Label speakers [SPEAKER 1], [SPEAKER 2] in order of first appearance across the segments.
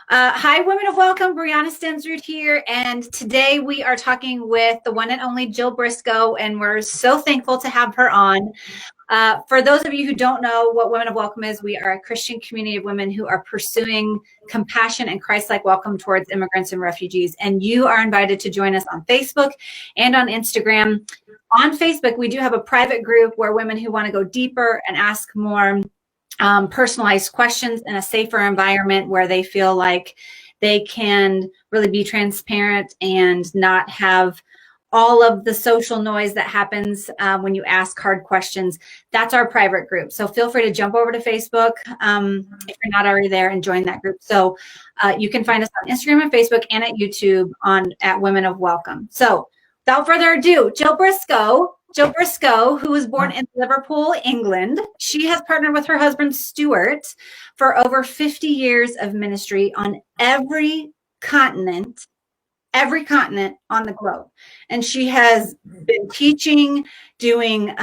[SPEAKER 1] Hi, Women of Welcome. Brianna Stensrud here, and today we are talking with the one and only Jill Briscoe, and we're so thankful to have her on. For those of you who don't know what Women of Welcome is, we are a Christian community of women who are pursuing compassion and Christ-like welcome towards immigrants and refugees, and you are invited to join us on Facebook and on Instagram. On Facebook, we do have a private group where women who want to go deeper and ask more personalized questions in a safer environment where they feel like they can really be transparent and not have all of the social noise that happens when you ask hard questions. That's our private group. So feel free to jump over to Facebook if you're not already there and join that group. So you can find us on Instagram and Facebook and at YouTube at Women of Welcome. So without further ado, Jill Briscoe, who was born in Liverpool, England. She has partnered with her husband, Stuart, for over 50 years of ministry on every continent on the globe. And she has been teaching, doing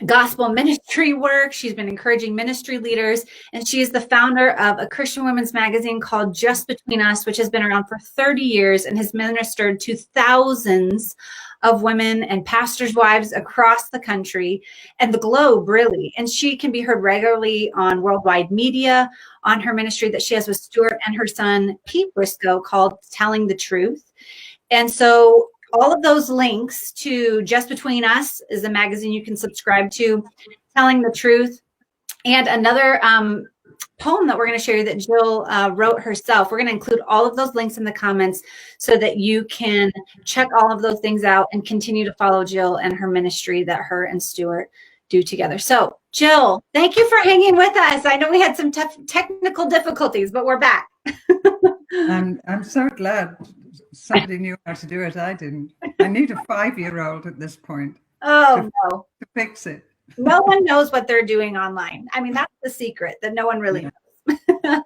[SPEAKER 1] gospel ministry work. She's been encouraging ministry leaders, and she is the founder of a Christian women's magazine called Just Between Us, which has been around for 30 years and has ministered to thousands of women and pastors' wives across the country and the globe, really. And she can be heard regularly on worldwide media on her ministry that she has with Stuart and her son, Pete Briscoe, called Telling the Truth. And so all of those links to Just Between Us is a magazine you can subscribe to, Telling the Truth, and another poem that we're going to share that Jill wrote herself. We're going to include all of those links in the comments so that you can check all of those things out and continue to follow Jill and her ministry that her and Stuart do together. So Jill, thank you for hanging with us. I know we had some tough technical difficulties, but we're back.
[SPEAKER 2] I'm so glad somebody knew how to do it. I didn't. I need a 5-year-old at this point.
[SPEAKER 1] No.
[SPEAKER 2] To fix it.
[SPEAKER 1] No one knows what they're doing online. I mean, that's the secret that no one really knows.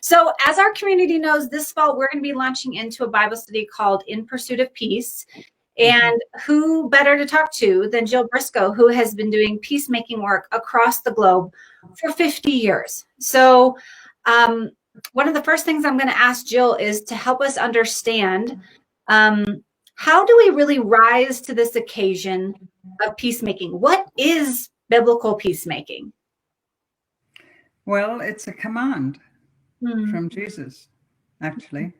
[SPEAKER 1] So as our community knows, this fall, we're going to be launching into a Bible study called In Pursuit of Peace. And who better to talk to than Jill Briscoe, who has been doing peacemaking work across the globe for 50 years. So one of the first things I'm going to ask Jill is to help us understand how do we really rise to this occasion of peacemaking? What is biblical peacemaking?
[SPEAKER 2] Well, it's a command from Jesus, actually.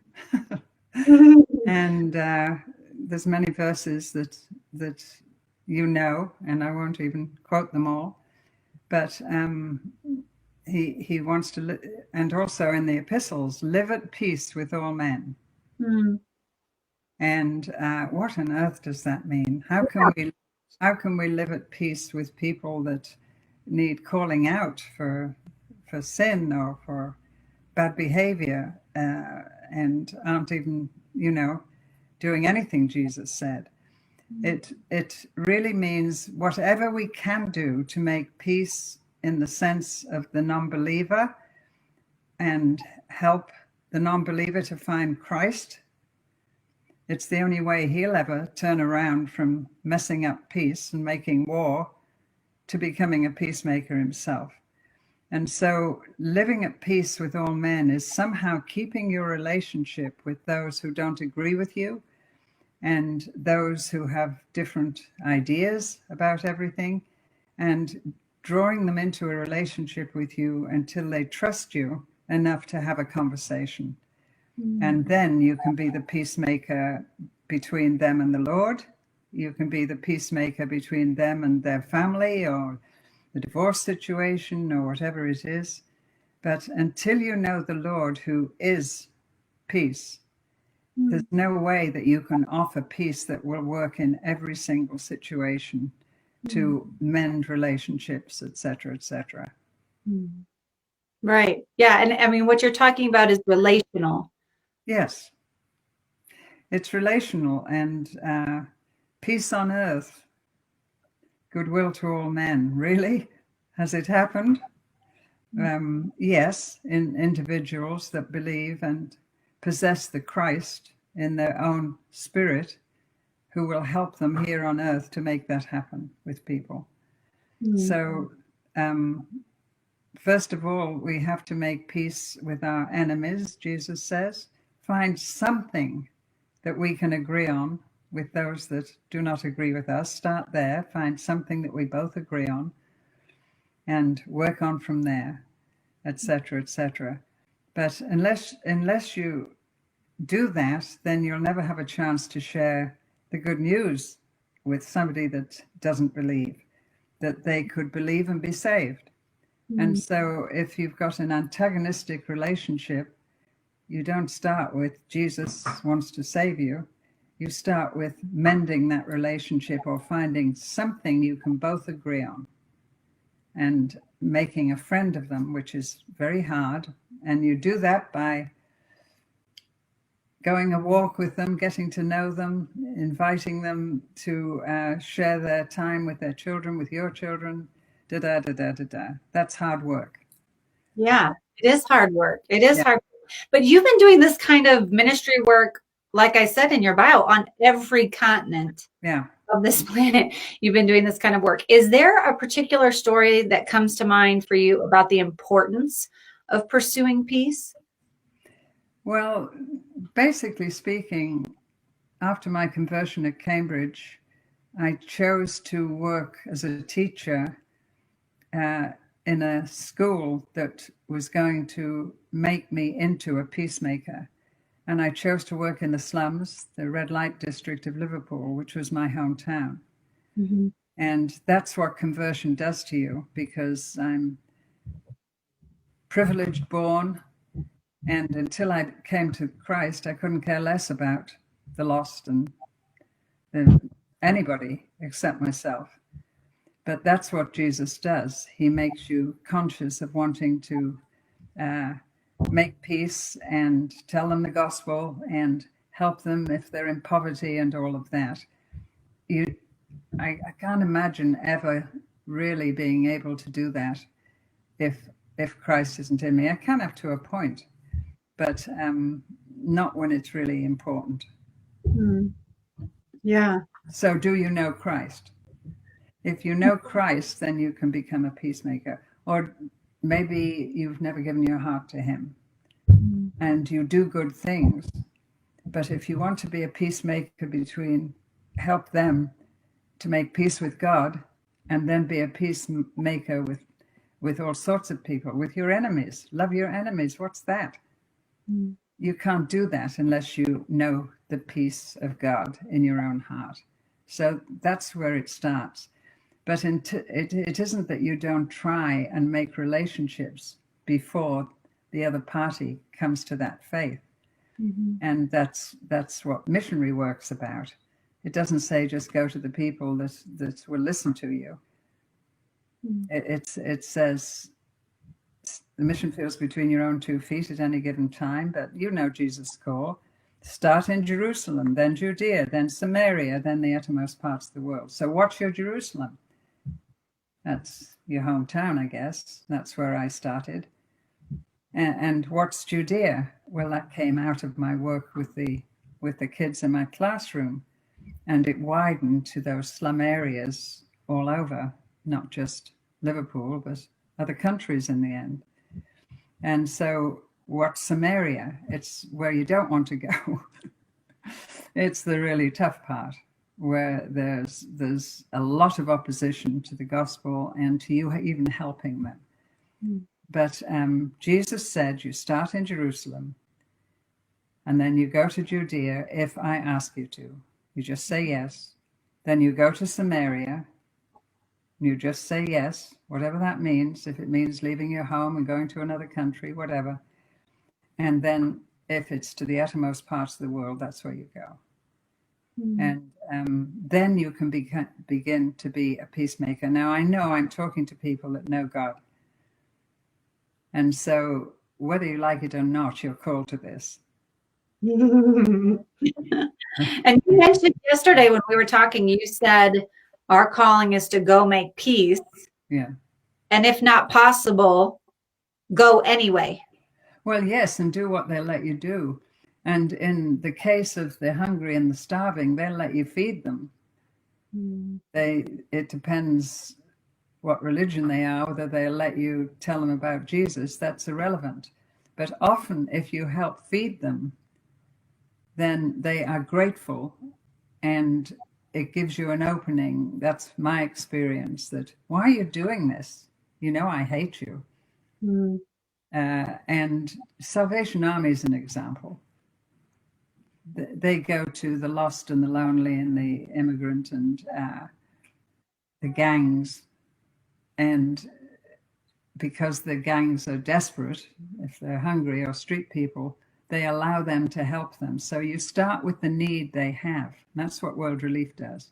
[SPEAKER 2] And there's many verses that you know, and I won't even quote them all, but he wants to, and also in the epistles, live at peace with all men. And what on earth does that mean? How can we live at peace with people that need calling out for sin or for bad behavior and aren't even, doing anything Jesus said? It really means whatever we can do to make peace in the sense of the non-believer and help the non-believer to find Christ. It's the only way he'll ever turn around from messing up peace and making war to becoming a peacemaker himself. And so living at peace with all men is somehow keeping your relationship with those who don't agree with you and those who have different ideas about everything, and drawing them into a relationship with you until they trust you enough to have a conversation. And then you can be the peacemaker between them and the Lord. You can be the peacemaker between them and their family or the divorce situation or whatever it is. But until you know the Lord who is peace, there's no way that you can offer peace that will work in every single situation to mend relationships, etc., etc.
[SPEAKER 1] Right. Yeah. And I mean, what you're talking about is relational.
[SPEAKER 2] Yes. It's relational, and peace on earth, goodwill to all men. Really? Has it happened? Yes, in individuals that believe and possess the Christ in their own spirit, who will help them here on earth to make that happen with people. So first of all, we have to make peace with our enemies, Jesus says. Find something that we can agree on with those that do not agree with us. Start there, find something that we both agree on, and work on from there, etc., etc. But unless you do that, then you'll never have a chance to share the good news with somebody that doesn't believe, that they could believe and be saved. And so if you've got an antagonistic relationship, you don't start with Jesus wants to save you. You start with mending that relationship or finding something you can both agree on and making a friend of them, which is very hard. And you do that by going a walk with them, getting to know them, inviting them to share their time with their children, with your children, da da da da da da. That's hard work.
[SPEAKER 1] Yeah, it is hard work. It is hard. But you've been doing this kind of ministry work, like I said in your bio, on every continent of this planet. You've been doing this kind of work. Is there a particular story that comes to mind for you about the importance of pursuing peace?
[SPEAKER 2] Well, basically speaking, after my conversion at Cambridge, I chose to work as a teacher in a school that was going to make me into a peacemaker. And I chose to work in the slums, the red light district of Liverpool, which was my hometown. Mm-hmm. And that's what conversion does to you, because I'm privileged born. And until I came to Christ, I couldn't care less about the lost and anybody except myself. But that's what Jesus does. He makes you conscious of wanting to make peace and tell them the gospel and help them if they're in poverty and all of that. I can't imagine ever really being able to do that if Christ isn't in me. I can up to a point, but not when it's really important.
[SPEAKER 1] Yeah.
[SPEAKER 2] So do you know Christ? If you know Christ, then you can become a peacemaker. Or maybe you've never given your heart to him and you do good things. But if you want to be a peacemaker help them to make peace with God and then be a peacemaker with all sorts of people, with your enemies. Love your enemies. What's that? You can't do that unless you know the peace of God in your own heart. So that's where it starts. But it isn't that you don't try and make relationships before the other party comes to that faith. Mm-hmm. And that's what missionary work's about. It doesn't say just go to the people that will listen to you. Mm-hmm. It says the mission field's between your own 2 feet at any given time, but you know Jesus' call. Start in Jerusalem, then Judea, then Samaria, then the uttermost parts of the world. So what's your Jerusalem? That's your hometown, I guess. That's where I started. And what's Judea? Well, that came out of my work with the kids in my classroom. And it widened to those slum areas all over, not just Liverpool, but other countries in the end. And so what's Samaria? It's where you don't want to go. It's the really tough part, where there's a lot of opposition to the gospel and to you even helping them. But Jesus said you start in Jerusalem and then you go to Judea if I ask you to. You just say yes. Then you go to Samaria. You just say yes, whatever that means. If it means leaving your home and going to another country, whatever. And then if it's to the uttermost parts of the world, that's where you go. And then you can begin to be a peacemaker. Now, I know I'm talking to people that know God. And so whether you like it or not, you're called to this.
[SPEAKER 1] And you mentioned yesterday when we were talking, you said our calling is to go make peace.
[SPEAKER 2] Yeah.
[SPEAKER 1] And if not possible, go anyway.
[SPEAKER 2] Well, yes, and do what they'll let you do. And in the case of the hungry and the starving, they'll let you feed them. It depends what religion they are, whether they'll let you tell them about Jesus, that's irrelevant. But often if you help feed them, then they are grateful, and it gives you an opening. That's my experience, that why are you doing this? You know, I hate you.
[SPEAKER 1] Mm.
[SPEAKER 2] And Salvation Army is an example. They go to the lost and the lonely and the immigrant and the gangs. And because the gangs are desperate, if they're hungry or street people, they allow them to help them. So you start with the need they have. That's what World Relief does.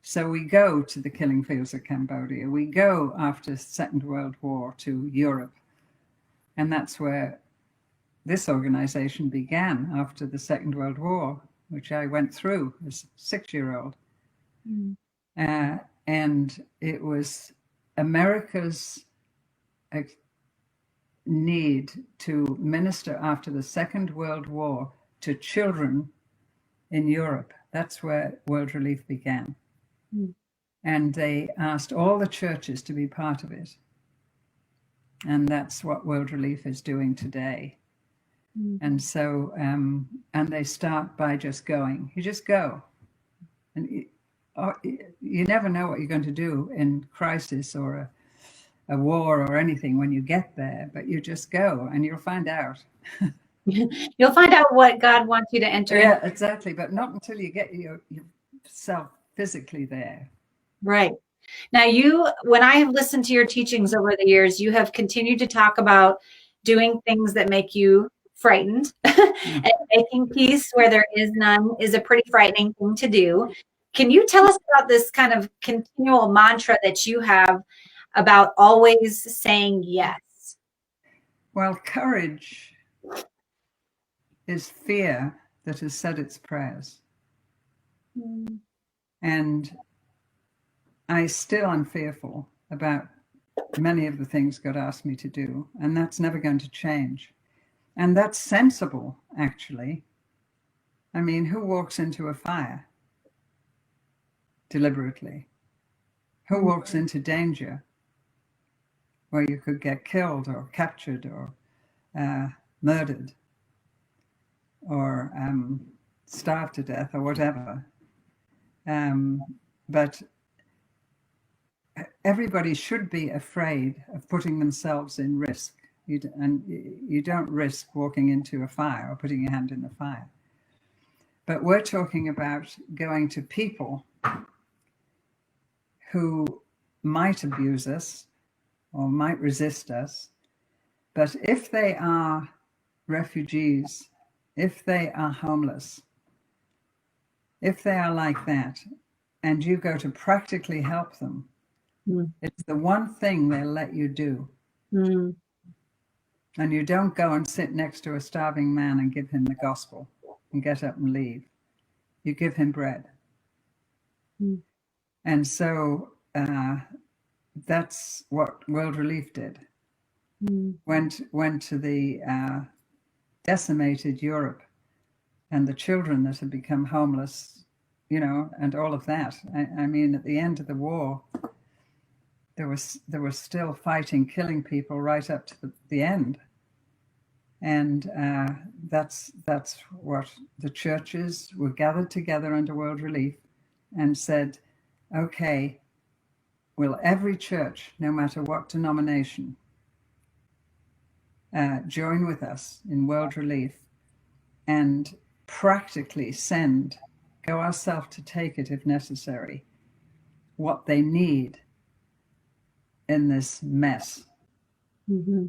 [SPEAKER 2] So we go to the killing fields of Cambodia. We go after the Second World War to Europe. And that's where this organization began, after the Second World War, which I went through as a 6-year-old.
[SPEAKER 1] Mm.
[SPEAKER 2] And it was America's need to minister after the Second World War to children in Europe. That's where World Relief began.
[SPEAKER 1] Mm.
[SPEAKER 2] And they asked all the churches to be part of it. And that's what World Relief is doing today.
[SPEAKER 1] Mm.
[SPEAKER 2] And so, and they start by just going. You just go. And you never know what you're going to do in crisis or a war or anything when you get there, but you just go and you'll find out.
[SPEAKER 1] You'll find out what God wants you to enter
[SPEAKER 2] Yeah,
[SPEAKER 1] into.
[SPEAKER 2] exactly. But not until you get yourself physically there.
[SPEAKER 1] Right. Now, when I have listened to your teachings over the years, you have continued to talk about doing things that make you frightened. And making peace where there is none is a pretty frightening thing to do. Can you tell us about this kind of continual mantra that you have about always saying yes?
[SPEAKER 2] Well, courage is fear that has said its prayers.
[SPEAKER 1] Mm.
[SPEAKER 2] And I still am fearful about many of the things God asked me to do, and that's never going to change. And that's sensible, actually. I mean, who walks into a fire deliberately? Who walks into danger where you could get killed or captured or murdered or starved to death or whatever? But everybody should be afraid of putting themselves in risk. And you don't risk walking into a fire or putting your hand in the fire. But we're talking about going to people who might abuse us or might resist us. But if they are refugees, if they are homeless, if they are like that, and you go to practically help them, it's the one thing they'll let you do.
[SPEAKER 1] Mm.
[SPEAKER 2] And you don't go and sit next to a starving man and give him the gospel and get up and leave. You give him bread.
[SPEAKER 1] Mm.
[SPEAKER 2] And so that's what World Relief did.
[SPEAKER 1] Mm.
[SPEAKER 2] Went to the decimated Europe and the children that had become homeless, you know, and all of that. I mean, at the end of the war, there was still fighting, killing people right up to the end. And that's what the churches were gathered together under World Relief and said, okay, will every church, no matter what denomination, join with us in World Relief and practically go ourselves to take it if necessary, what they need in this mess.
[SPEAKER 1] Mm-hmm.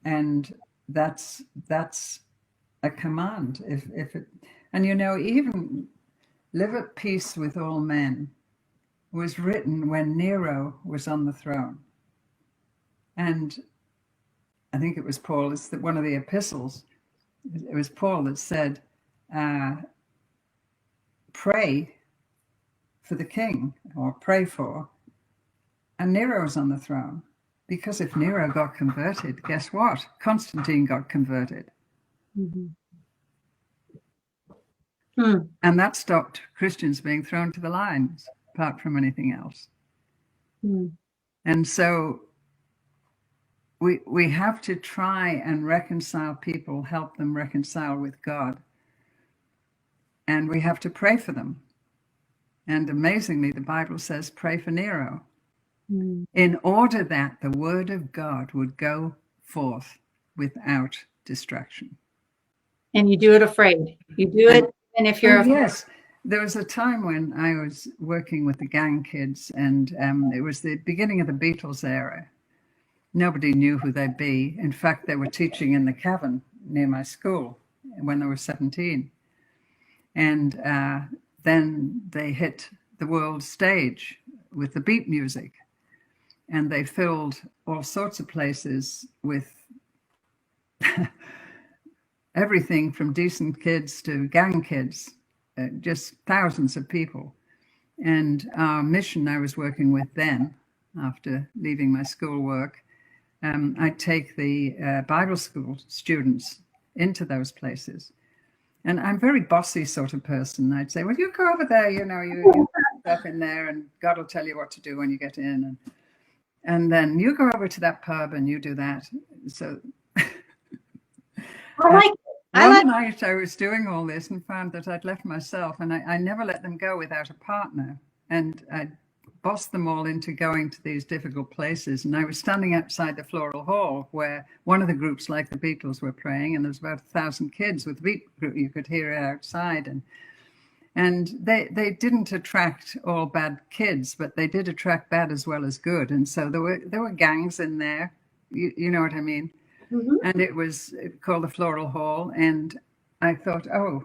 [SPEAKER 2] And that's a command. If it, and you know, even live at peace with all men was written when Nero was on the throne. And I think it was Paul, it's one of the epistles, it was Paul that said, pray for the king, or pray for, and Nero's on the throne. Because if Nero got converted, guess what? Constantine got converted.
[SPEAKER 1] Mm-hmm. Mm.
[SPEAKER 2] And that stopped Christians being thrown to the lions, apart from anything else.
[SPEAKER 1] Mm.
[SPEAKER 2] And so we have to try and reconcile people, help them reconcile with God. And we have to pray for them. And amazingly, the Bible says, pray for Nero, in order that the word of God would go forth without distraction.
[SPEAKER 1] And you do it afraid. You do it, and if you're
[SPEAKER 2] yes, there was a time when I was working with the gang kids, and it was the beginning of the Beatles era. Nobody knew who they'd be. In fact, they were teaching in the cavern near my school when they were 17. And then they hit the world stage with the beat music. And they filled all sorts of places with everything from decent kids to gang kids, just thousands of people. And our mission I was working with then, after leaving my schoolwork, I'd take the Bible school students into those places. And I'm a very bossy sort of person. I'd say, well, you go over there, you put stuff in there, and God will tell you what to do when you get in. And then you go over to that pub and you do that. So one night I was doing all this and found that I'd left myself, and I never let them go without a partner. And I bossed them all into going to these difficult places. And I was standing outside the Floral Hall where one of the groups, like the Beatles, were praying, and there was about 1,000 kids with the beat group. You could hear it outside. And they didn't attract all bad kids, but they did attract bad as well as good. And so there were gangs in there. You know what I mean? Mm-hmm. And it was called the Floral Hall. And I thought, oh,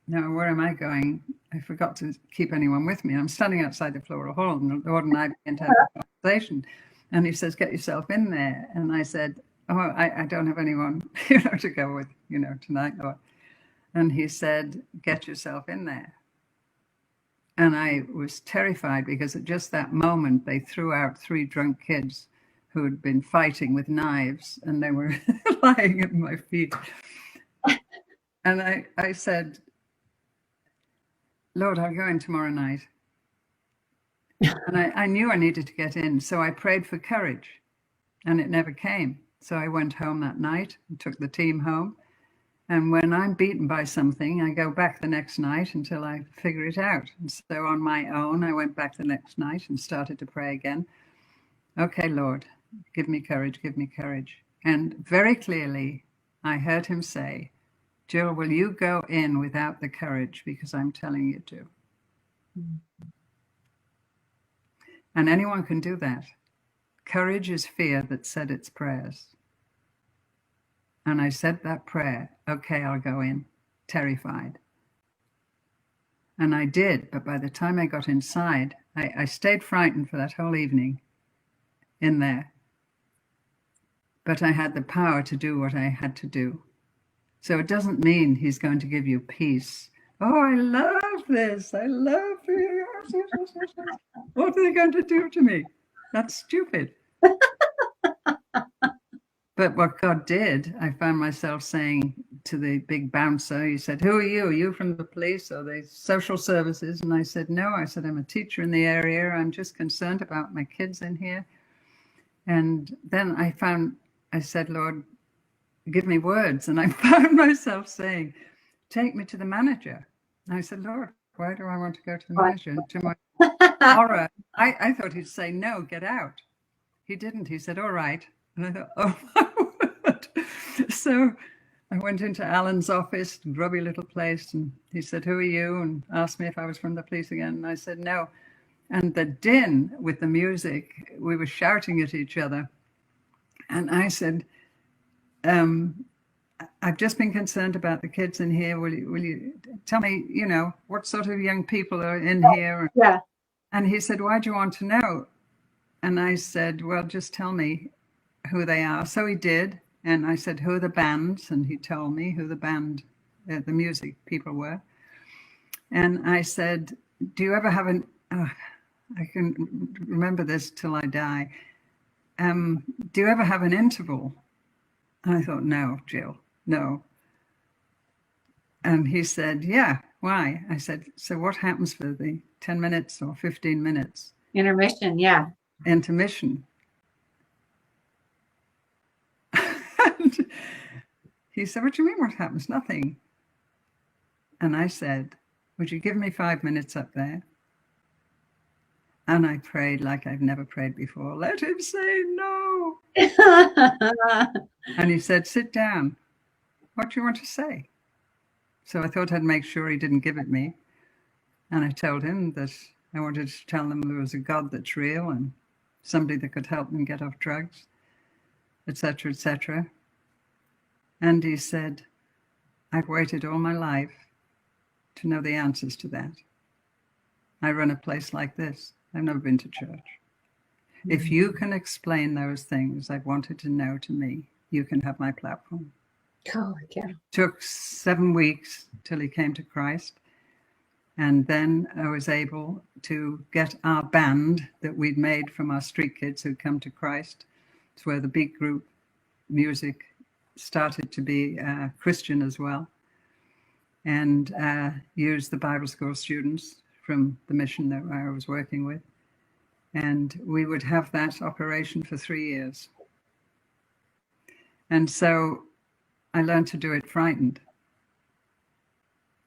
[SPEAKER 2] no, where am I going? I forgot to keep anyone with me. I'm standing outside the Floral Hall, and the Lord and I began to have a conversation. And he says, get yourself in there. And I said, oh, I don't have anyone, to go with, tonight. And he said, get yourself in there. And I was terrified because at just that moment, they threw out 3 drunk kids who had been fighting with knives, and they were lying at my feet. And I said, Lord, I'll go in tomorrow night. And I knew I needed to get in, so I prayed for courage, and it never came. So I went home that night and took the team home. And when I'm beaten by something, I go back the next night until I figure it out. And so on my own, I went back the next night and started to pray again. Okay, Lord, give me courage, give me courage. And very clearly, I heard him say, Jill, will you go in without the courage because I'm telling you to? And anyone can do that. Courage is fear that said its prayers. And I said that prayer, okay, I'll go in, terrified. And I did, but by the time I got inside, I stayed frightened for that whole evening in there. But I had the power to do what I had to do. So it doesn't mean he's going to give you peace. Oh, I love this. I love this. What are they going to do to me? That's stupid. But what God did, I found myself saying to the big bouncer, he said, who are you? Are you from the police or the social services? And I said, no. I said, I'm a teacher in the area. I'm just concerned about my kids in here. And then I said, Lord, give me words. And I found myself saying, take me to the manager. And I said, Lord, why do I want to go to the manager? And to my horror, I thought he'd say, no, get out. He didn't. He said, all right. And I thought, oh, my word. So I went into Alan's office, grubby little place, and he said, who are you? And asked me if I was from the police again. And I said, no. And the din with the music, we were shouting at each other. And I said, I've just been concerned about the kids in here. Will you tell me, what sort of young people are in here?
[SPEAKER 1] Yeah.
[SPEAKER 2] And he said, why do you want to know? And I said, well, just tell me who they are. So he did. And I said, who are the bands? And he told me who the band, the music people were. And I said, do you ever have I can remember this till I die. Do you ever have an interval? And I thought, no, Jill, no. And he said, yeah, why? I said, so what happens for the 10 minutes or 15 minutes?
[SPEAKER 1] Intermission, yeah.
[SPEAKER 2] Intermission. he said, what do you mean what happens? Nothing. And I said, would you give me 5 minutes up there? And I prayed like I've never prayed before. Let him say no. And he said, sit down. What do you want to say? So I thought I'd make sure he didn't give it me. And I told him that I wanted to tell them there was a God that's real and somebody that could help them get off drugs, etc., etc. And he said, I've waited all my life to know the answers to that. I run a place like this. I've never been to church. If you can explain those things I've wanted to know to me, you can have my platform.
[SPEAKER 1] Oh, yeah.
[SPEAKER 2] Took 7 weeks till he came to Christ. And then I was able to get our band that we'd made from our street kids who'd come to Christ. It's where the big group music started to be Christian as well. And used the Bible school students from the mission that I was working with. And we would have that operation for 3 years. And so I learned to do it frightened.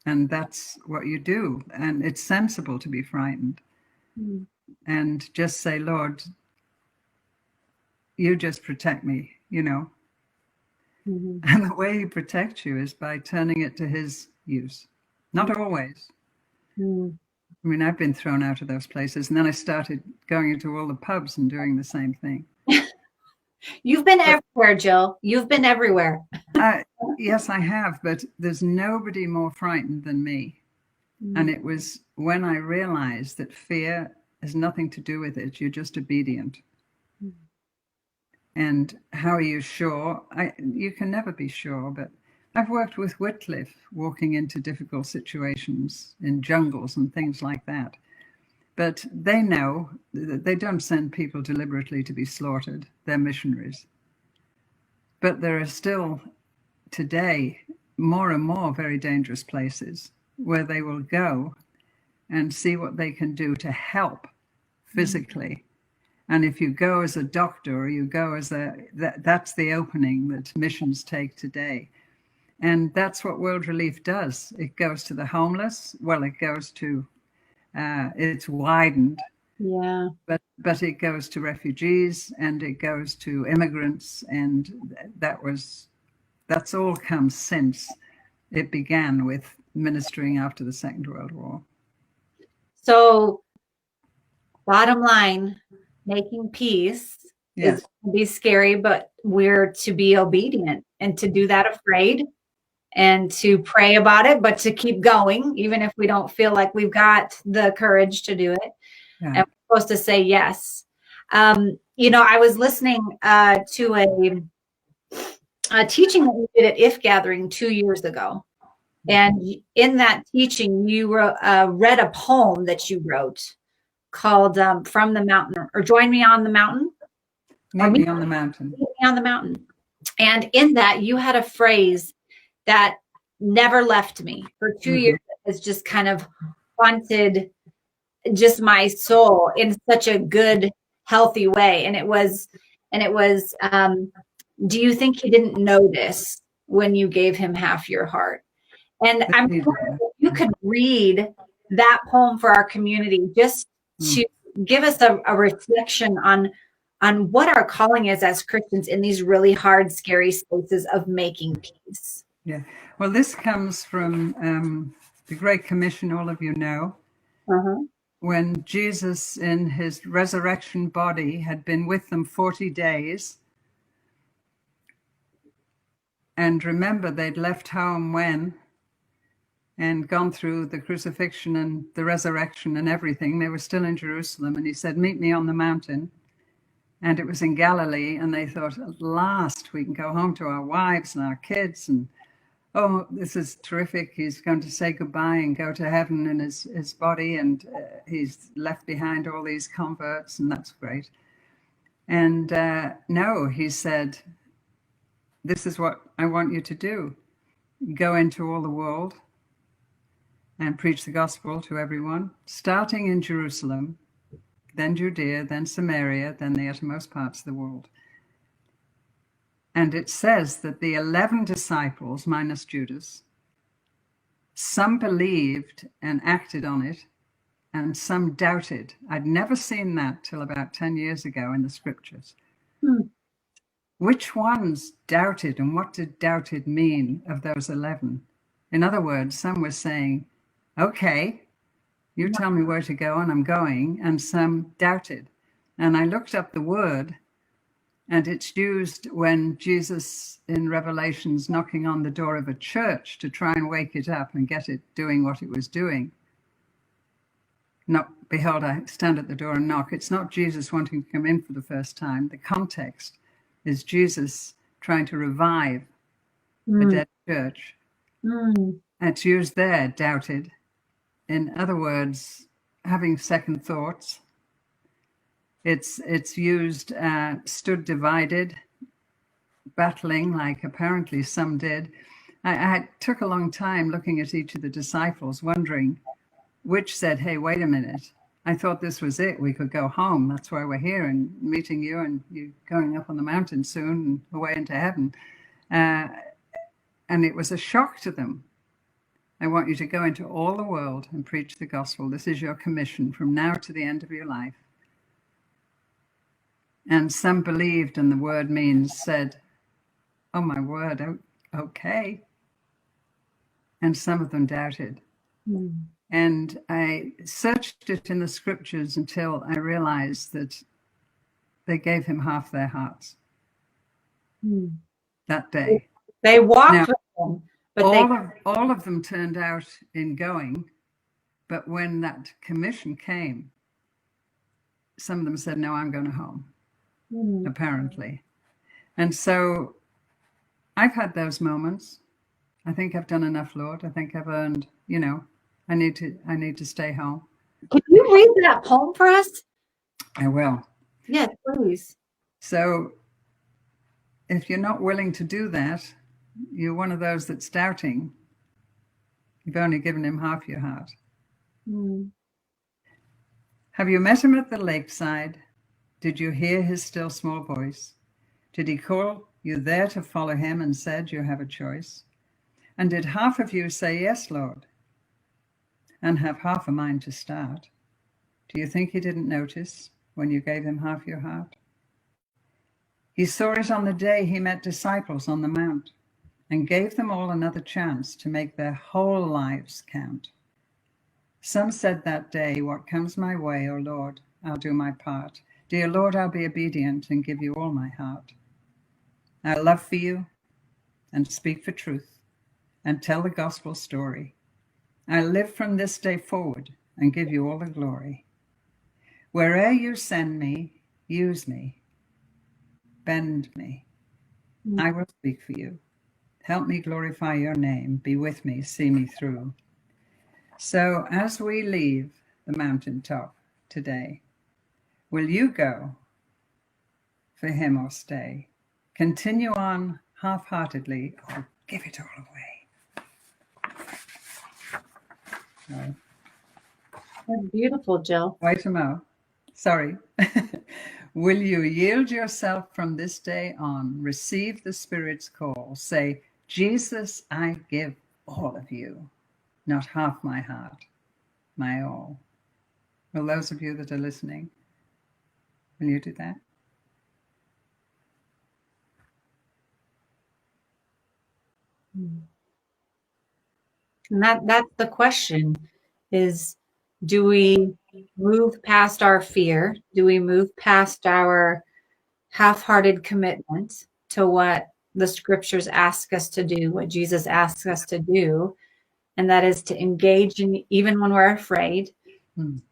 [SPEAKER 2] And that's what you do. And it's sensible to be frightened. And just say, Lord, you just protect me, you know. And the way he protects you is by turning it to his use. Not always. I mean, I've been thrown out of those places. And then I started going into all the pubs and doing the same thing.
[SPEAKER 1] You've been everywhere, Jill. You've been everywhere.
[SPEAKER 2] Yes, I have. But there's nobody more frightened than me. And it was when I realized that fear has nothing to do with it. You're just obedient. And how are you sure? You can never be sure, but I've worked with Wycliffe walking into difficult situations in jungles and things like that. But they know that they don't send people deliberately to be slaughtered. They're missionaries. But there are still today more and more very dangerous places where they will go and see what they can do to help physically. And if you go as a doctor or you go as that's the opening that missions take today. And that's what World Relief does. It goes to the homeless. Well, it goes to, it's widened.
[SPEAKER 1] Yeah.
[SPEAKER 2] But it goes to refugees and it goes to immigrants. And that's all come since it began with ministering after the Second World War.
[SPEAKER 1] So bottom line, making peace is to be scary, but we're to be obedient and to do that afraid and to pray about it, but to keep going, even if we don't feel like we've got the courage to do it. And we're supposed to say yes. You know, I was listening to a teaching that we did at If Gathering 2 years ago. And in that teaching, you read a poem that you wrote called From the Mountain, or Join Me on the Mountain.
[SPEAKER 2] Meet Me on the Mountain.
[SPEAKER 1] Meet Me on the Mountain. And in that, you had a phrase that never left me for 2 years. It has just kind of haunted just my soul in such a good, healthy way. And it was, do you think he didn't notice when you gave him half your heart? And I'm wondering if you could read that poem for our community, just to give us a reflection on what our calling is as Christians in these really hard, scary spaces of making peace.
[SPEAKER 2] Yeah. Well, this comes from the Great Commission, all of you know. When Jesus in his resurrection body had been with them 40 days. And remember, they'd left home when? And gone through the crucifixion and the resurrection and everything. They were still in Jerusalem. And he said, meet me on the mountain. And it was in Galilee. And they thought, at last we can go home to our wives and our kids. And, oh, this is terrific. He's going to say goodbye and go to heaven in his body. And he's left behind all these converts. And that's great. And no, he said, this is what I want you to do. Go into all the world and preach the gospel to everyone, starting in Jerusalem, then Judea, then Samaria, then the uttermost parts of the world. And it says that the 11 disciples, minus Judas, some believed and acted on it, and some doubted. I'd never seen that till about 10 years ago in the scriptures. Which ones doubted, and what did doubted mean of those 11? In other words, some were saying, okay, you tell me where to go and I'm going, and some doubted. And I looked up the word, and it's used when Jesus in Revelation's knocking on the door of a church to try and wake it up and get it doing what it was doing. Knock, behold, I stand at the door and knock. It's not Jesus wanting to come in for the first time. The context is Jesus trying to revive the dead church. It's used there, doubted. In other words, having second thoughts. It's used, stood divided, battling like apparently some did. I took a long time looking at each of the disciples, wondering which said, hey, wait a minute. I thought this was it. We could go home. That's why we're here and meeting you, and you going up on the mountain soon and away into heaven. And it was a shock to them. I want you to go into all the world and preach the gospel. This is your commission from now to the end of your life. And some believed, and the word means said, oh my word, okay. And some of them doubted. And I searched it in the scriptures until I realized that they gave him half their hearts that day.
[SPEAKER 1] They walked with him, but
[SPEAKER 2] all of them turned out in going. But when that commission came, some of them said, no, I'm going home, apparently. And so I've had those moments. I think I've done enough, Lord. I think I've earned, I need to stay home.
[SPEAKER 1] Can you read that poem for us?
[SPEAKER 2] I will.
[SPEAKER 1] Yes, please.
[SPEAKER 2] So if you're not willing to do that, you're one of those that's doubting. You've only given him half your heart. Have you met him at the lakeside? Did you hear his still small voice? Did he call you there to follow him and said you have a choice? And did half of you say, yes, Lord, and have half a mind to start? Do you think he didn't notice when you gave him half your heart? He saw it on the day he met disciples on the mount and gave them all another chance to make their whole lives count. Some said that day, what comes my way, O Lord, I'll do my part. Dear Lord, I'll be obedient and give you all my heart. I'll love for you and speak for truth and tell the gospel story. I'll live from this day forward and give you all the glory. Where'er you send me, use me, bend me. I will speak for you. Help me glorify your name. Be with me, see me through. So as we leave the mountaintop today, will you go for him or stay? Continue on half-heartedly or give it all away? No.
[SPEAKER 1] That's beautiful, Jill.
[SPEAKER 2] Wait a moment. Sorry. Will you yield yourself from this day on? Receive the Spirit's call. Say, Jesus, I give all of you, not half my heart, my all. Will those of you that are listening, will you do that?
[SPEAKER 1] And that's the question is, do we move past our fear? Do we move past our half-hearted commitment to what the scriptures ask us to do, what Jesus asks us to do? And that is to engage in, even when we're afraid,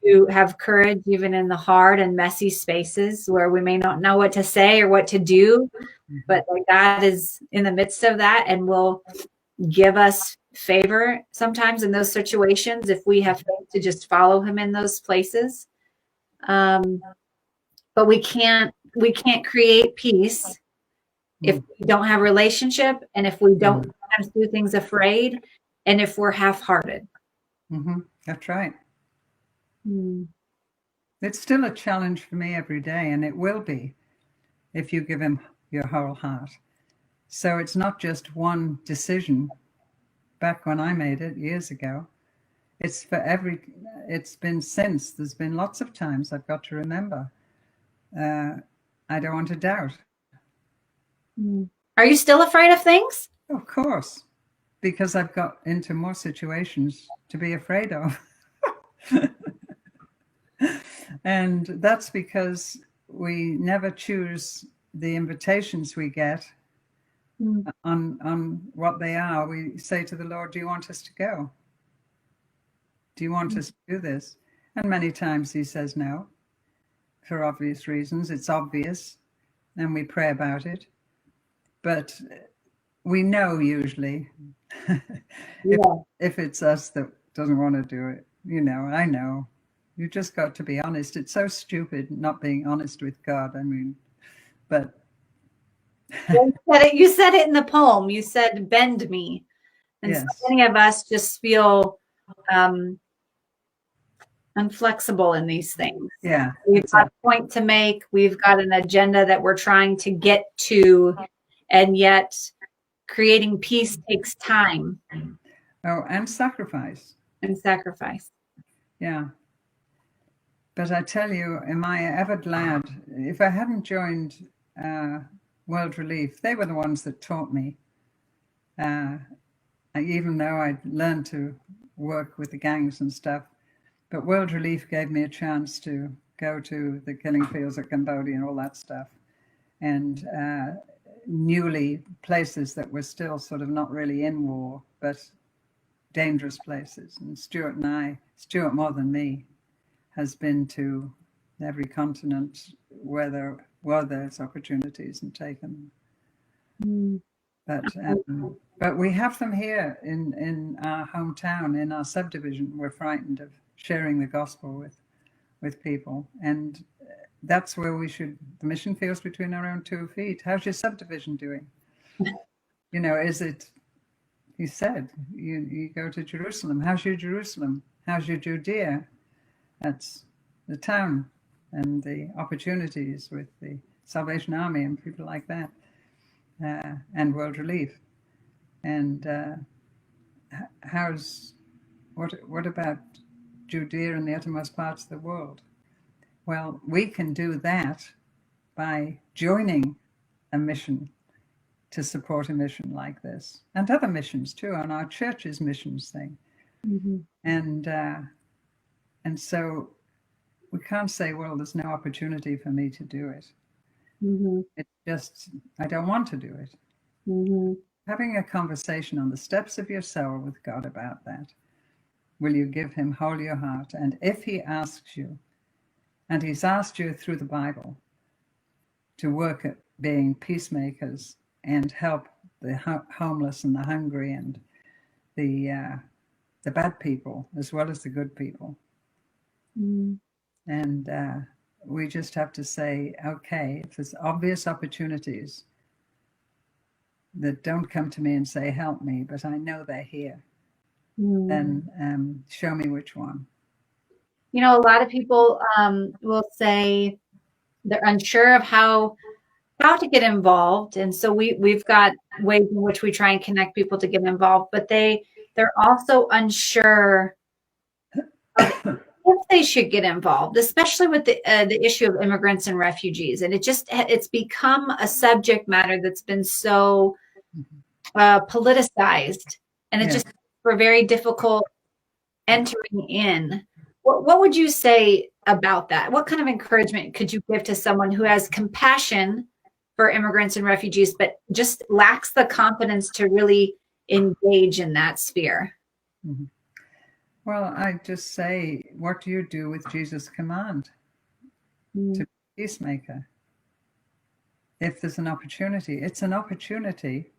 [SPEAKER 1] to have courage, even in the hard and messy spaces where we may not know what to say or what to do, but God is in the midst of that and will give us favor sometimes in those situations if we have faith to just follow him in those places. But we can't create peace if we don't have relationship, and if we don't sometimes do things afraid, and if we're half-hearted.
[SPEAKER 2] That's right. It's still a challenge for me every day, and it will be if you give him your whole heart. So it's not just one decision. Back when I made it years ago, it's been since. There's been lots of times I've got to remember. I don't want to doubt.
[SPEAKER 1] Are you still afraid of things?
[SPEAKER 2] Of course, because I've got into more situations to be afraid of. And that's because we never choose the invitations we get on what they are. We say to the Lord, do you want us to go? Do you want us to do this? And many times he says no, for obvious reasons. It's obvious, and we pray about it. But we know usually if it's us that doesn't want to do it. I know. You just got to be honest. It's so stupid not being honest with God. I mean, but
[SPEAKER 1] You said it in the poem. You said, bend me. And
[SPEAKER 2] yes.
[SPEAKER 1] So many of us just feel inflexible in these things.
[SPEAKER 2] Yeah.
[SPEAKER 1] We've got a point to make. We've got an agenda that we're trying to get to. And yet creating peace takes time.
[SPEAKER 2] Oh, and sacrifice.
[SPEAKER 1] And sacrifice.
[SPEAKER 2] Yeah. But I tell you, am I ever glad? If I hadn't joined World Relief, they were the ones that taught me. Even though I'd learned to work with the gangs and stuff, but World Relief gave me a chance to go to the killing fields of Cambodia and all that stuff. And newly places that were still sort of not really in war, but dangerous places. And Stuart more than me, has been to every continent where there were those opportunities and taken them. But we have them here in our hometown, in our subdivision. We're frightened of sharing the gospel with people. And that's where the mission feels between our own 2 feet. How's your subdivision doing? Is it, he said, you go to Jerusalem. How's your Jerusalem? How's your Judea? That's the town and the opportunities with the Salvation Army and people like that, and World Relief. And what about Judea and the uttermost parts of the world? Well, we can do that by joining a mission to support a mission like this, and other missions too, on our church's missions thing. And so we can't say, well, there's no opportunity for me to do it. It's just, I don't want to do it. Having a conversation on the steps of your soul with God about that. Will you give him whole your heart? And if he asks you, and he's asked you through the Bible to work at being peacemakers and help the homeless and the hungry and the bad people as well as the good people. And we just have to say, okay, if there's obvious opportunities that don't come to me and say, help me, but I know they're here, then show me which one.
[SPEAKER 1] A lot of people will say they're unsure of how to get involved. And so we've got ways in which we try and connect people to get involved, but they're also unsure of if they should get involved, especially with the issue of immigrants and refugees. And it's become a subject matter that's been so politicized, and it's just very difficult entering in. What would you say about that? What kind of encouragement could you give to someone who has compassion for immigrants and refugees, but just lacks the confidence to really engage in that sphere?
[SPEAKER 2] Well, I just say, what do you do with Jesus' command to be a peacemaker? If there's an opportunity, it's an opportunity.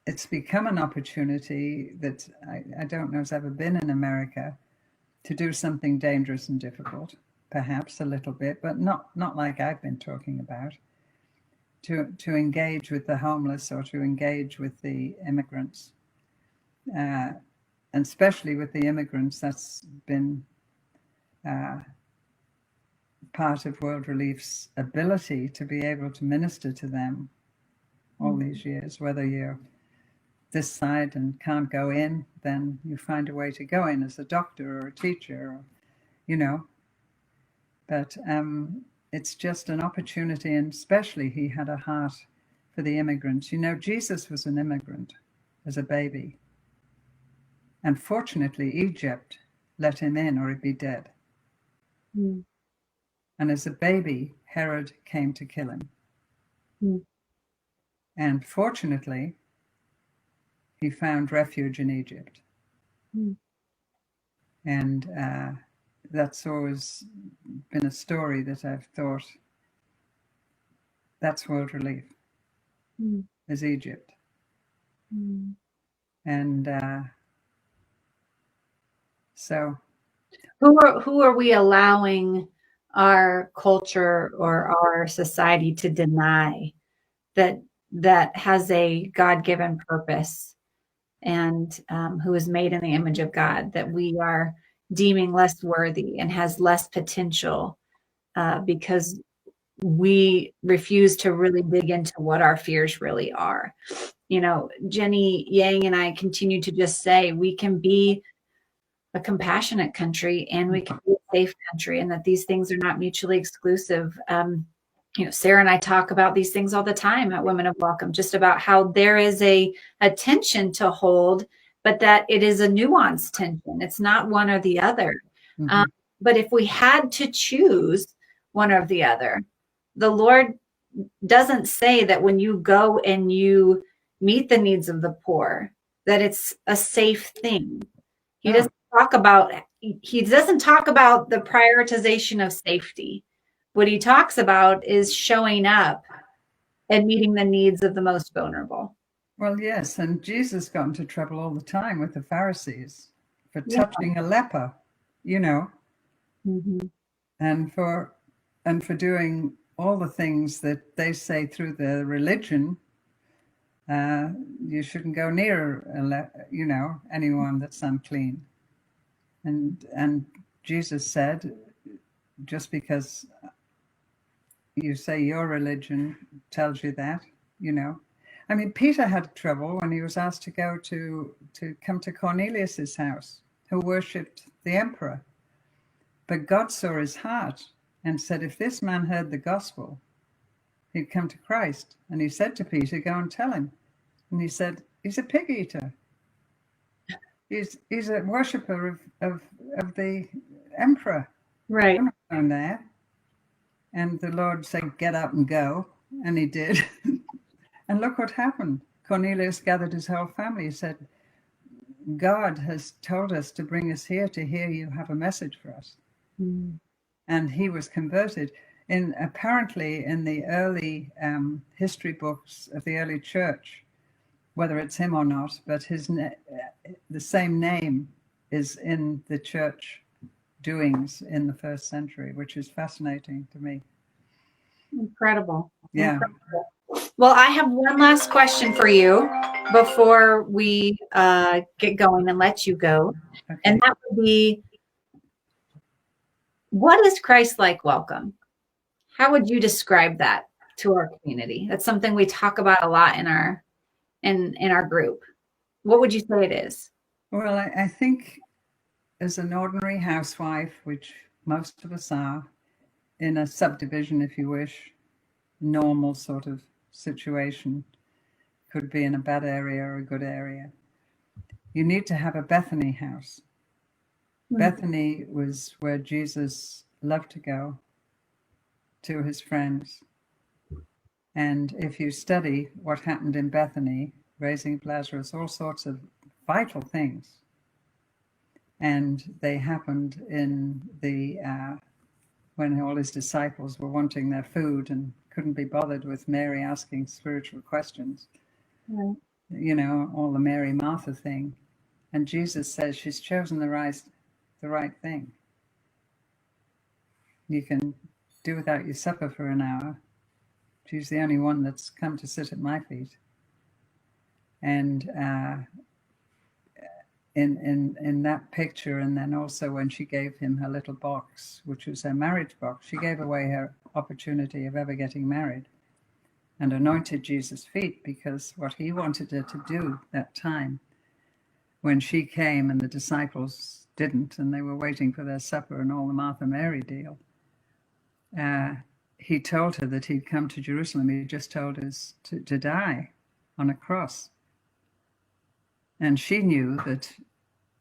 [SPEAKER 2] It's become an opportunity that I don't know has ever been in America, to do something dangerous and difficult, perhaps a little bit, but not like I've been talking about, to engage with the homeless or to engage with the immigrants. And especially with the immigrants, that's been part of World Relief's ability to be able to minister to them all these years. Whether you're this side and can't go in, then you find a way to go in as a doctor or a teacher, or, but it's just an opportunity. And especially he had a heart for the immigrants. Jesus was an immigrant as a baby, and fortunately Egypt let him in or he'd be dead. And as a baby, Herod came to kill him. And fortunately, he found refuge in Egypt. And that's always been a story that I've thought, that's World Relief, is Egypt. And so...
[SPEAKER 1] Who are we allowing our culture or our society to deny that has a God-given purpose and who is made in the image of God, that we are deeming less worthy and has less potential because we refuse to really dig into what our fears really are. Jenny Yang and I continue to just say we can be a compassionate country and we can be a safe country, and that these things are not mutually exclusive. Sarah and I talk about these things all the time at Women of Welcome, just about how there is a tension to hold, but that it is a nuanced tension. It's not one or the other. But if we had to choose one or the other, the Lord doesn't say that when you go and you meet the needs of the poor, that it's a safe thing. He doesn't talk about the prioritization of safety. What he talks about is showing up and meeting the needs of the most vulnerable.
[SPEAKER 2] Well, yes, and Jesus got into trouble all the time with the Pharisees for touching a leper, and for doing all the things that they say through their religion. You shouldn't go near anyone that's unclean. And Jesus said, just because you say your religion tells you that, Peter had trouble when he was asked to go to come to Cornelius's house, who worshipped the emperor. But God saw his heart and said, if this man heard the gospel, he'd come to Christ. And he said to Peter, go and tell him. And he said, he's a pig eater. He's a worshipper of the emperor.
[SPEAKER 1] Right.
[SPEAKER 2] I'm not going there. And the Lord said, get up and go. And he did. And look what happened. Cornelius gathered his whole family. He said, God has told us to bring us here to hear you have a message for us. And he was converted. Apparently in the early history books of the early church, whether it's him or not, but the same name is in the church doings in the first century, which is fascinating to me.
[SPEAKER 1] Incredible.
[SPEAKER 2] Yeah.
[SPEAKER 1] Incredible. Well, I have one last question for you before we get going and let you go. Okay. And that would be, what is Christ-like welcome? How would you describe that to our community? That's something we talk about a lot in our group. What would you say it is?
[SPEAKER 2] Well, I think as an ordinary housewife, which most of us are, in a subdivision, if you wish, normal sort of situation, could be in a bad area or a good area, you need to have a Bethany house. Bethany was where Jesus loved to go to his friends. And if you study what happened in Bethany, raising Lazarus, all sorts of vital things. And they happened in when all his disciples were wanting their food and couldn't be bothered with Mary asking spiritual questions. Right. All the Mary Martha thing. And Jesus says she's chosen the right thing. You can do without your supper for an hour. She's the only one that's come to sit at my feet. And in that picture, and then also when she gave him her little box, which was her marriage box, she gave away her opportunity of ever getting married, and anointed Jesus' feet, because what he wanted her to do that time when she came and the disciples didn't, and they were waiting for their supper and all the Martha Mary deal, he told her that he'd come to Jerusalem. He just told us to die on a cross. And she knew that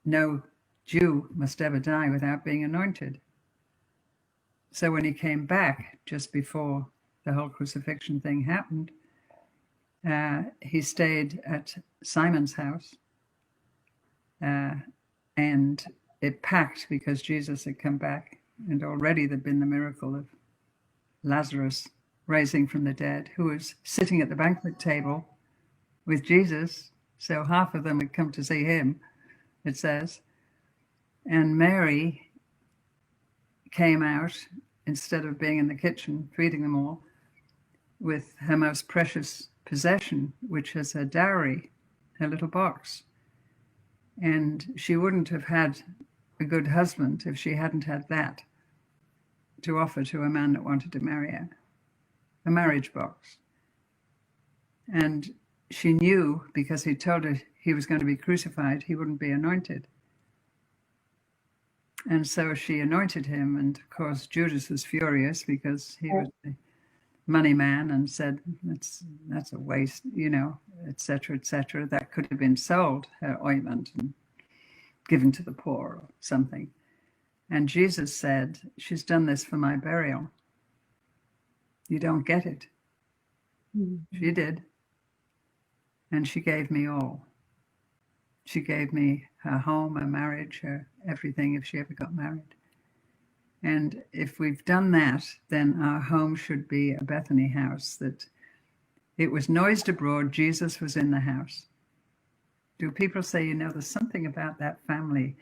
[SPEAKER 2] no Jew must ever die without being anointed. So when he came back just before the whole crucifixion thing happened, he stayed at Simon's house, and it packed because Jesus had come back, and already there'd been the miracle of Lazarus rising from the dead, who was sitting at the banquet table with Jesus. So half of them had come to see him, it says. And Mary came out, instead of being in the kitchen feeding them all, with her most precious possession, which is her dowry, her little box. And she wouldn't have had a good husband if she hadn't had that to offer to a man that wanted to marry her, a marriage box. And she knew, because he told her he was going to be crucified, he wouldn't be anointed. And so she anointed him, and of course Judas was furious because he was the money man and said, that's a waste, etc., etc. That could have been sold, her ointment, and given to the poor or something. And Jesus said, she's done this for my burial. You don't get it. Mm-hmm. She did. And she gave me all. She gave me her home, her marriage, her everything, if she ever got married. And if we've done that, then our home should be a Bethany house, that it was noised abroad, Jesus was in the house. Do people say, there's something about that family?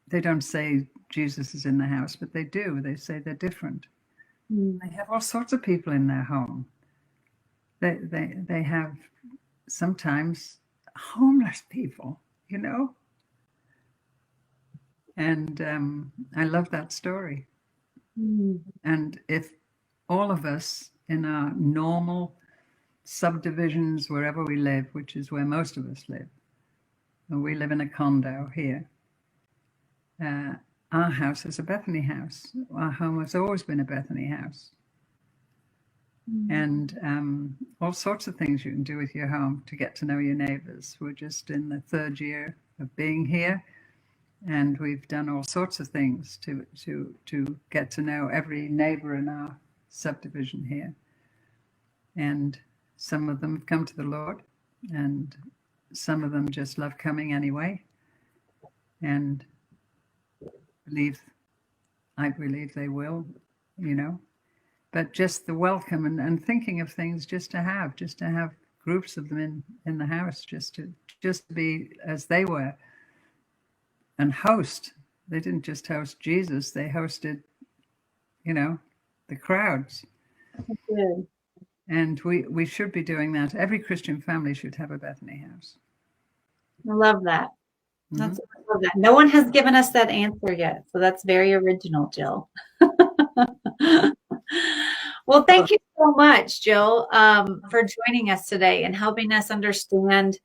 [SPEAKER 2] They don't say Jesus is in the house, but they do. They say they're different. They have all sorts of people in their home. They have sometimes homeless people, And I love that story. And if all of us in our normal subdivisions, wherever we live, which is where most of us live, and we live in a condo here, our house is a Bethany house. Our home has always been a Bethany house. And all sorts of things you can do with your home to get to know your neighbors. We're just in the third year of being here, and we've done all sorts of things to get to know every neighbor in our subdivision here. And some of them have come to the Lord, and some of them just love coming anyway. And I believe they will, But just the welcome and thinking of things just to have groups of them in the house, just to be as they were, and host. They didn't just host Jesus; they hosted, the crowds.
[SPEAKER 1] Good.
[SPEAKER 2] And we should be doing that. Every Christian family should have a Bethany house.
[SPEAKER 1] I love that. I love that. No one has given us that answer yet, so that's very original, Jill. Well, thank you so much, Jill, for joining us today and helping us understand.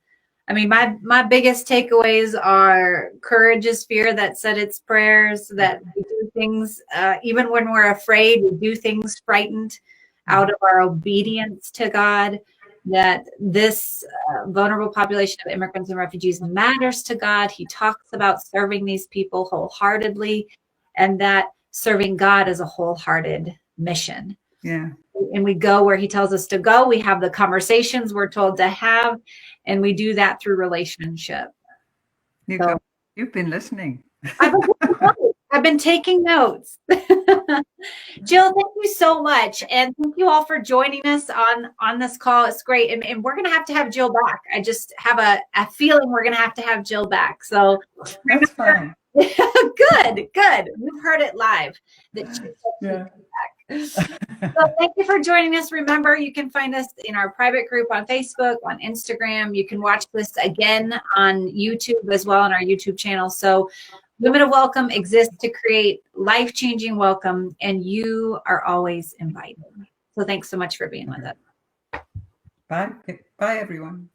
[SPEAKER 1] I mean, my biggest takeaways are courage is fear that said its prayers, that we do things, even when we're afraid, we do things frightened out of our obedience to God, that this vulnerable population of immigrants and refugees matters to God. He talks about serving these people wholeheartedly, and that serving God is a wholehearted mission.
[SPEAKER 2] Yeah.
[SPEAKER 1] And we go where he tells us to go. We have the conversations we're told to have, and we do that through relationship.
[SPEAKER 2] You've been listening.
[SPEAKER 1] I've been taking notes. Jill, thank you so much. And thank you all for joining us on this call. It's great. And we're going to have Jill back. I just have a feeling we're going to have Jill back. So
[SPEAKER 2] that's fine.
[SPEAKER 1] Good. We've heard it live. That
[SPEAKER 2] yeah.
[SPEAKER 1] back. So thank you for joining us. Remember, you can find us in our private group on Facebook, on Instagram. You can watch this again on YouTube as well on our YouTube channel. So Women of Welcome exists to create life-changing welcome, and you are always invited. So thanks so much for being with us.
[SPEAKER 2] Bye. Bye, everyone.